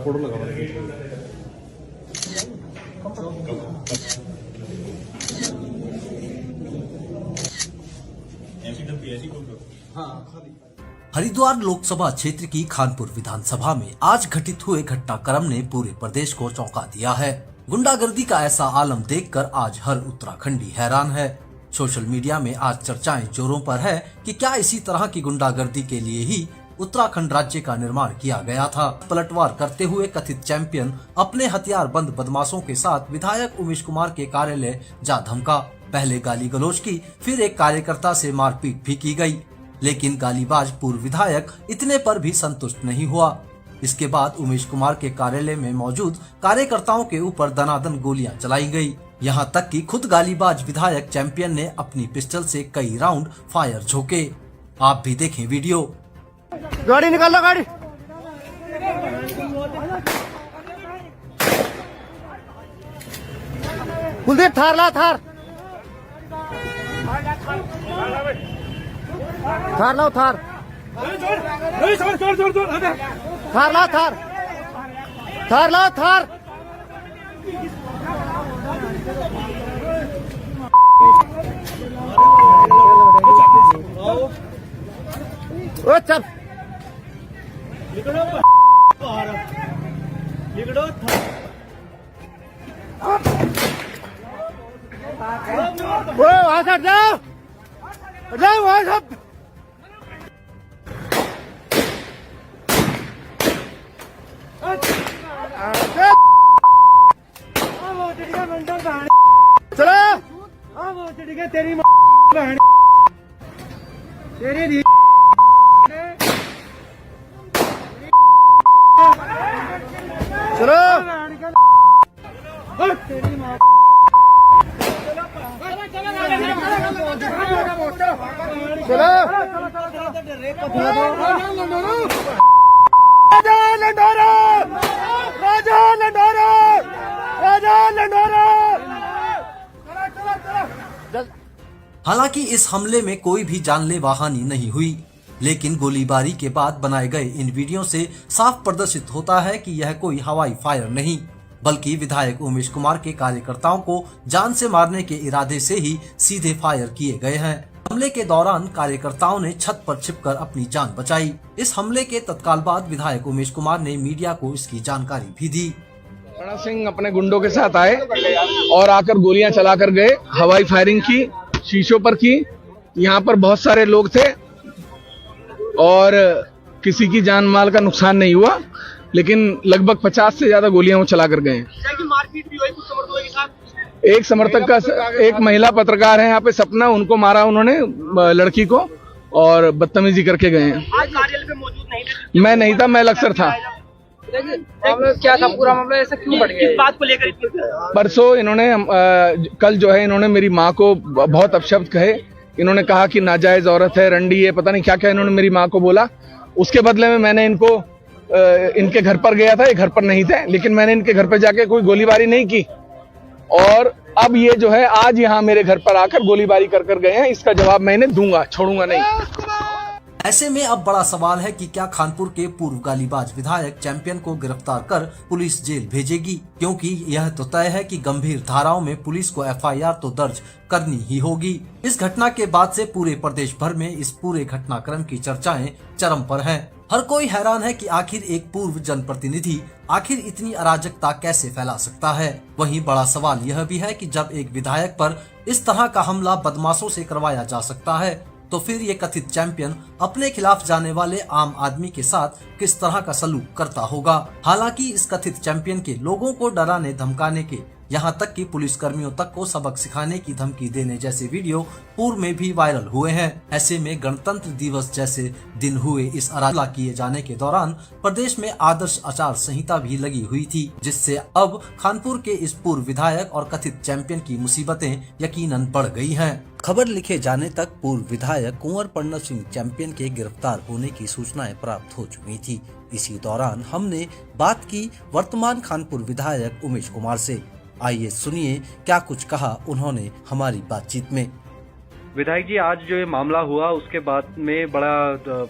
Photo लगा हुआ है। हरिद्वार लोकसभा क्षेत्र की खानपुर विधानसभा में आज घटित हुए घटनाक्रम ने पूरे प्रदेश को चौंका दिया है। गुंडागर्दी का ऐसा आलम देखकर आज हर उत्तराखंडी हैरान है। सोशल मीडिया में आज चर्चाएं जोरों पर है कि क्या इसी तरह की गुंडागर्दी के लिए ही उत्तराखंड राज्य का निर्माण किया गया था। पलटवार करते हुए कथित चैंपियन अपने हथियारबंद बदमाशों के साथ विधायक उमेश कुमार के कार्यालय जा धमका। पहले गाली गलौज की, फिर एक कार्यकर्ता से मारपीट भी की गई, लेकिन गालीबाज पूर्व विधायक इतने पर भी संतुष्ट नहीं हुआ। इसके बाद उमेश कुमार के कार्यालय में मौजूद कार्यकर्ताओं के ऊपर दनादन गोलियां चलाई गई। यहां तक कि खुद गालीबाज विधायक चैंपियन ने अपनी पिस्टल से कई राउंड फायर झोंके। आप भी देखें वीडियो। गाड़ी निकालो, गाड़ी कुलदीप थार ला, थार थार लो, थार थार ला, थार थार लो, थार ओ चल वहां से जाओ, जाओ वहां से। चलो तेरी बहन तेरी चलो तेरी माँ चलो राजा लंडोरा, राजा लंडोरा, राजा लंडोरा। हालांकि इस हमले में कोई भी जानलेवा हानि नहीं हुई, लेकिन गोलीबारी के बाद बनाए गए इन वीडियो से साफ प्रदर्शित होता है कि यह कोई हवाई फायर नहीं, बल्कि विधायक उमेश कुमार के कार्यकर्ताओं को जान से मारने के इरादे से ही सीधे फायर किए गए हैं। हमले के दौरान कार्यकर्ताओं ने छत पर छिपकर अपनी जान बचाई। इस हमले के तत्काल बाद विधायक उमेश कुमार ने मीडिया को इसकी जानकारी भी दी। रणा सिंह अपने गुंडों के साथ आए और आकर गोलियां चलाकर गए, हवाई फायरिंग की, शीशों पर की। यहाँ पर बहुत सारे लोग थे और किसी की जान माल का नुकसान नहीं हुआ, लेकिन लगभग 50 से ज्यादा गोलियां वो चला कर गए। मारपीट भी हुई कुछ समर्थकों के साथ। एक समर्थक का, एक महिला पत्रकार है यहाँ पे सपना, उनको मारा उन्होंने, लड़की को, और बदतमीजी करके गए हैं। आज कार्यालय पे मौजूद नहीं थे? मैं नहीं था, मैं लक्सर था। क्या था पूरा मामला, ऐसा क्यों बढ़ गया? इस बात को लेकर परसों इन्होंने कल जो है इन्होंने मेरी माँ को बहुत अपशब्द कहे। इन्होंने कहा कि नाजायज औरत है, रंडी है, पता नहीं क्या क्या इन्होंने मेरी माँ को बोला। उसके बदले में मैंने इनको इनके घर पर गया था, ये घर पर नहीं थे, लेकिन मैंने इनके घर पर जाके कोई गोलीबारी नहीं की। और अब ये जो है आज यहाँ मेरे घर पर आकर गोलीबारी कर गए हैं। इसका जवाब मैं इन्हें दूंगा, छोड़ूंगा नहीं। ऐसे में अब बड़ा सवाल है कि क्या खानपुर के पूर्व गालीबाज विधायक चैंपियन को गिरफ्तार कर पुलिस जेल भेजेगी, क्योंकि यह तो तय है कि गंभीर धाराओं में पुलिस को एफआईआर तो दर्ज करनी ही होगी। इस घटना के बाद से पूरे प्रदेश भर में इस पूरे घटनाक्रम की चर्चाएं चरम पर हैं। हर कोई हैरान है कि आखिर एक पूर्व जनप्रतिनिधि आखिर इतनी अराजकता कैसे फैला सकता है। वहीं बड़ा सवाल यह भी है कि जब एक विधायक पर इस तरह का हमला बदमाशों से करवाया जा सकता है, तो फिर ये कथित चैंपियन अपने खिलाफ जाने वाले आम आदमी के साथ किस तरह का सलूक करता होगा। हालांकि इस कथित चैंपियन के लोगों को डराने धमकाने के, यहाँ तक कि पुलिस कर्मियों तक को सबक सिखाने की धमकी देने जैसे वीडियो पूर्व में भी वायरल हुए हैं। ऐसे में गणतंत्र दिवस जैसे दिन हुए इस अराजकता किए जाने के दौरान प्रदेश में आदर्श आचार संहिता भी लगी हुई थी, जिससे अब खानपुर के इस पूर्व विधायक और कथित चैंपियन की मुसीबतें यकीनन बढ़ गई हैं। खबर लिखे जाने तक पूर्व विधायक कुंवर पर्णव सिंह चैंपियन के गिरफ्तार होने की सूचनाएं प्राप्त हो चुकी थी। इसी दौरान हमने बात की वर्तमान खानपुर विधायक उमेश कुमार से। आइए सुनिए क्या कुछ कहा उन्होंने हमारी बातचीत में। विधायक जी, आज जो ये मामला हुआ उसके बाद में बड़ा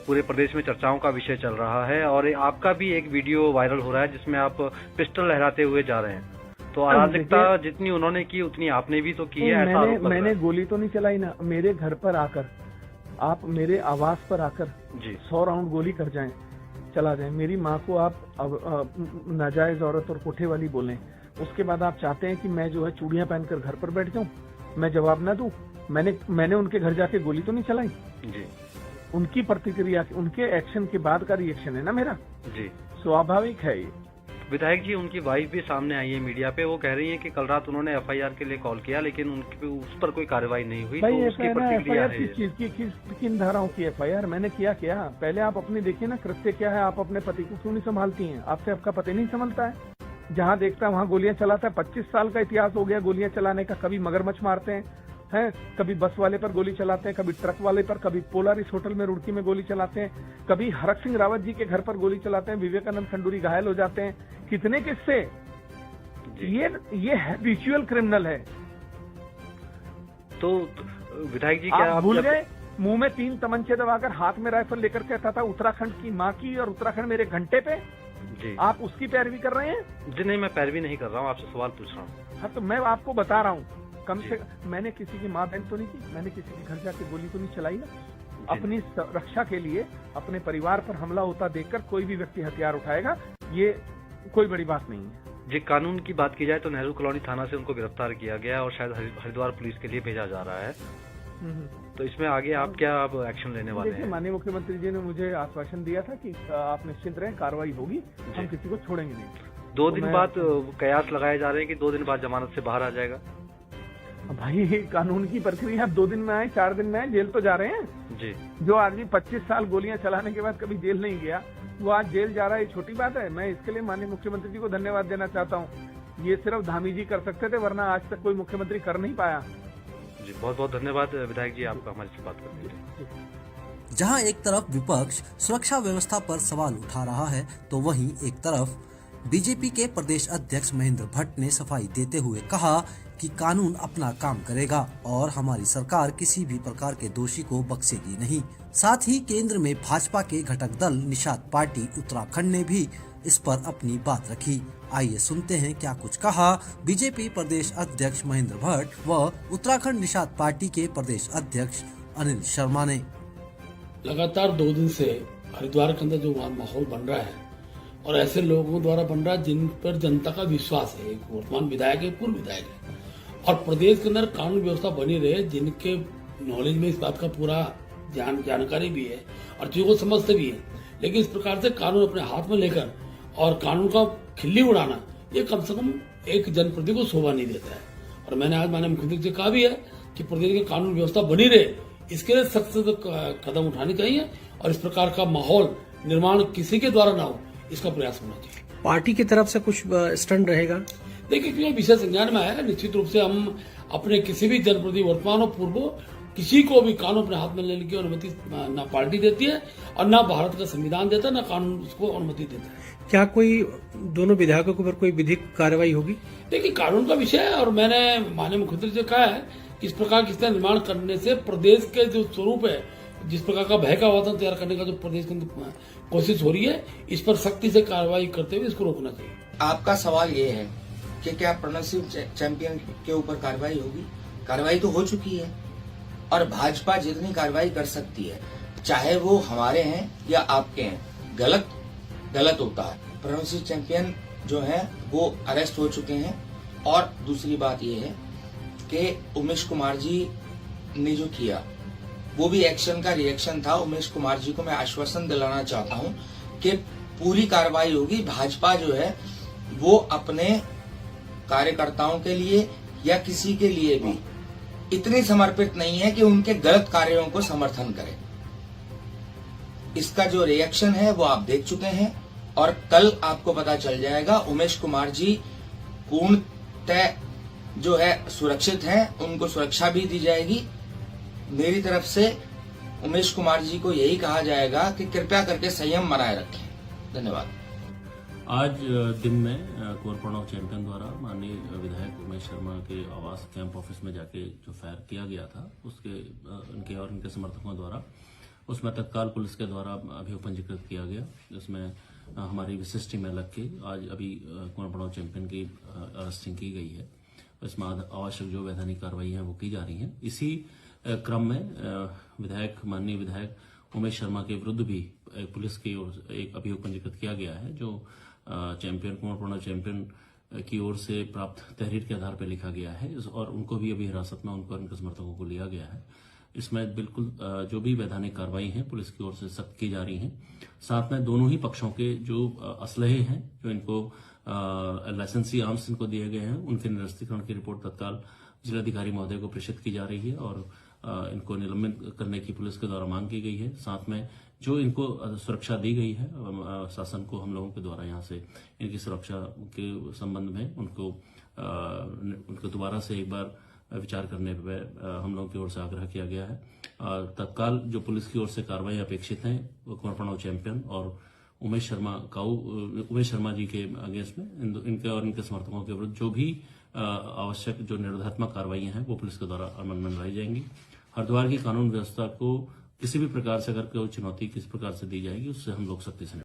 पूरे प्रदेश में चर्चाओं का विषय चल रहा है और आपका भी एक वीडियो वायरल हो रहा है जिसमें आप पिस्टल लहराते हुए जा रहे हैं। तो अराजकता जितनी उन्होंने की उतनी आपने भी तो की है, ऐसा आरोप लग रहा है। मैंने गोली तो नहीं चलाई ना। मेरे घर पर आकर आप मेरे आवास पर आकर जी 100 राउंड गोली कर जाएं, चला जाए, मेरी माँ को आप नाजायज औरत और कोठे वाली बोलें, उसके बाद आप चाहते हैं कि मैं जो है चूड़ियां पहनकर घर पर बैठ जाऊं, मैं जवाब ना दूं? मैंने उनके घर जाके गोली तो नहीं चलाई जी। उनकी प्रतिक्रिया, उनके एक्शन के बाद का रिएक्शन है ना मेरा जी। स्वाभाविक है ये। विधायक जी, उनकी वाइफ भी सामने आई है मीडिया पे, वो कह रही है कि कल रात उन्होंने एफआईआर के लिए कॉल किया लेकिन उनके उस पर कोई कार्रवाई नहीं हुई। भाई तो उसकी प्रतिक्रिया एफआईआर किस चीज की, किन धाराओं की एफआईआर? मैंने किया क्या? पहले आप अपनी देखिए ना, कृत्य क्या है। आप अपने पति को क्यों नहीं संभालती हैं? आपसे आपका पति नहीं संभलता है? जहाँ देखता है वहाँ गोलियां चलाता है। 25 साल का इतिहास हो गया गोलियां चलाने का। कभी मगरमच्छ मारते हैं, कभी बस वाले पर गोली चलाते हैं, कभी ट्रक वाले पर, कभी पोलारिस होटल में रुड़की में गोली चलाते हैं, कभी हरक सिंह रावत जी के घर पर गोली चलाते हैं, विवेकानंद खंडूरी घायल हो जाते हैं। कितने किस्से? ये हैबिचुअल क्रिमिनल है। तो विधायक जी, क्या आप भूल गए? मुंह में 3 तमंचे दबाकर हाथ में राइफल लेकर कहता था उत्तराखंड की माँ की और उत्तराखंड मेरे घंटे पे। जी, आप उसकी पैरवी कर रहे हैं? जी नहीं, मैं पैरवी नहीं कर रहा हूँ, आपसे सवाल पूछ रहा हूँ। हाँ, तो मैं आपको बता रहा हूँ, कम से मैंने किसी की माँ बहन तो नहीं की, मैंने किसी के घर जाके गोली तो नहीं चलाई ना। अपनी रक्षा के लिए अपने परिवार पर हमला होता देखकर कोई भी व्यक्ति हथियार उठाएगा, ये कोई बड़ी बात नहीं है। जी, कानून की बात की जाए तो नेहरू कॉलोनी थाना से उनको गिरफ्तार किया गया और शायद हरिद्वार पुलिस के लिए भेजा जा रहा है। तो इसमें आगे आप क्या एक्शन लेने वाले हैं? माननीय मुख्यमंत्री जी ने मुझे आश्वासन दिया था कि आप निश्चिंत रहें, कार्रवाई होगी, हम किसी को छोड़ेंगे नहीं। 2 दिन बाद कयास लगाए जा रहे हैं कि 2 दिन बाद जमानत से बाहर आ जाएगा। भाई, कानून की प्रक्रिया 2 दिन में आए, 4 दिन में आए, जेल तो जा रहे हैं जी। जो आदमी 25 साल गोलियां चलाने के बाद कभी जेल नहीं गया, वो आज जेल जा रहा है, ये छोटी बात है? मैं इसके लिए माननीय मुख्यमंत्री जी को धन्यवाद देना चाहता हूँ। ये सिर्फ धामी जी कर सकते थे, वरना आज तक कोई मुख्यमंत्री कर नहीं पाया। जी, बहुत बहुत धन्यवाद विधायक जी, आपका हमारे से बात करने के लिए। जहां एक तरफ विपक्ष सुरक्षा व्यवस्था पर सवाल उठा रहा है, तो वहीं एक तरफ बीजेपी के प्रदेश अध्यक्ष महेंद्र भट्ट ने सफाई देते हुए कहा कि कानून अपना काम करेगा और हमारी सरकार किसी भी प्रकार के दोषी को बख्शेगी नहीं। साथ ही केंद्र में भाजपा के घटक दल निषाद पार्टी उत्तराखंड ने भी इस पर अपनी बात रखी। आइए सुनते हैं क्या कुछ कहा बीजेपी प्रदेश अध्यक्ष महेंद्र भट्ट व उत्तराखंड निषाद पार्टी के प्रदेश अध्यक्ष अनिल शर्मा ने। लगातार 2 दिन से हरिद्वार के अंदर जो माहौल बन रहा है और ऐसे लोगों द्वारा बन रहा है जिन पर जनता का विश्वास है, एक वर्तमान विधायक है, पूर्व विधायक है, और प्रदेश के अंदर कानून व्यवस्था बनी रहे, जिनके नॉलेज में इस बात का पूरा जानकारी भी है और चीजों को समझते भी है, लेकिन इस प्रकार से कानून अपने हाथ में लेकर और कानून का खिल्ली उड़ाना, ये कम से कम एक जनप्रतिनिधि को शोभा नहीं देता है। और मैंने आज माननीय मुख्यमंत्री से कहा भी है कि प्रदेश की कानून व्यवस्था बनी रहे, इसके लिए सख्त कदम उठाने चाहिए और इस प्रकार का माहौल निर्माण किसी के द्वारा ना हो, इसका प्रयास होना चाहिए। पार्टी की तरफ से कुछ स्टैंड रहेगा? देखिए, क्योंकि विषय संज्ञान में आया है, निश्चित रूप से हम अपने किसी भी जनप्रतिनिधि वर्तमान और पूर्व किसी को भी कानून अपने हाथ में लेने की अनुमति ना पार्टी देती है और ना भारत का संविधान देता है, ना कानून उसको अनुमति देता है। क्या कोई दोनों विधायकों के ऊपर कोई विधिक कार्रवाई होगी? देखिए, कानून का विषय है और मैंने माननीय मुख्यमंत्री से कहा है कि इस प्रकार की स्थिति निर्माण करने से प्रदेश के जो स्वरूप है, जिस प्रकार का भय का वातावरण तैयार करने का जो प्रदेश के अंदर कोशिश हो रही है, इस पर सख्ती से कार्रवाई करते हुए इसको रोकना चाहिए। आपका सवाल ये है कि क्या प्रणव चैंपियन के ऊपर कार्रवाई होगी? कार्रवाई तो हो चुकी है और भाजपा जितनी कार्रवाई कर सकती है, चाहे वो हमारे हैं या आपके हैं, गलत होता है। प्रणव चैंपियन जो है वो अरेस्ट हो चुके हैं। और दूसरी बात ये है कि उमेश कुमार जी ने जो किया वो भी एक्शन का रिएक्शन था। उमेश कुमार जी को मैं आश्वासन दिलाना चाहता हूं कि पूरी कार्रवाई होगी। भाजपा जो है वो अपने कार्यकर्ताओं के लिए या किसी के लिए भी इतनी समर्पित नहीं है कि उनके गलत कार्यों को समर्थन करे। इसका जो रिएक्शन है वो आप देख चुके हैं और कल आपको पता चल जाएगा। उमेश कुमार जी पूर्णतः जो है सुरक्षित हैं, उनको सुरक्षा भी दी जाएगी। मेरी तरफ से उमेश कुमार जी को यही कहा जाएगा कि कृपया करके संयम बनाए रखें। धन्यवाद। आज दिन में कुंवर प्रणव चैंपियन द्वारा माननीय विधायक उमेश शर्मा के आवास कैंप ऑफिस में जाके जो फायर किया गया था उसके उनके और उनके समर्थकों द्वारा उसमें तत्काल पुलिस के द्वारा अभियोग पंजीकृत किया गया। जिसमें हमारी विशिष्ट टीम लग के आज अभी कुंवर प्रणव चैंपियन की अरेस्टिंग की गई है। इसमें आवश्यक जो वैधानिक कार्रवाई है वो की जा रही है। इसी क्रम में माननीय विधायक उमेश शर्मा के विरुद्ध भी पुलिस की ओर से एक अभियोग पंजीकृत किया गया है, जो चैंपियन कुंवर प्रणव चैंपियन की ओर से प्राप्त तहरीर के आधार पर लिखा गया है और उनको भी अभी हिरासत में उनको और उनके समर्थकों को लिया गया है। इसमें बिल्कुल जो भी वैधानिक कार्रवाई है पुलिस की ओर से सख्त की जा रही है। साथ में दोनों ही पक्षों के जो असलहे हैं, जो इनको लाइसेंसी आर्म्स इनको दिए गए हैं, उनके निरस्तीकरण की रिपोर्ट तत्काल जिलाधिकारी महोदय को प्रेषित की जा रही है और इनको निलंबित करने की पुलिस के द्वारा मांग की गई है। साथ में जो इनको सुरक्षा दी गई है शासन को, हम लोगों के द्वारा यहाँ से इनकी सुरक्षा के संबंध में उनको दोबारा से एक बार विचार करने पर हम लोगों की ओर से आग्रह किया गया है। तत्काल जो पुलिस की ओर से कार्रवाई अपेक्षित है वो कुंवर प्रणव चैंपियन और उमेश शर्मा जी के अगेंस्ट में इनके और इनके समर्थकों के विरुद्ध जो भी आवश्यक जो निरोधात्मक कार्रवाई हैं वो पुलिस के द्वारा अमल में लाई जाएंगी। हरिद्वार की कानून व्यवस्था को किसी भी प्रकार से अगर कोई चुनौती किस प्रकार से दी जाएगी उससे हम लोग सख्ती से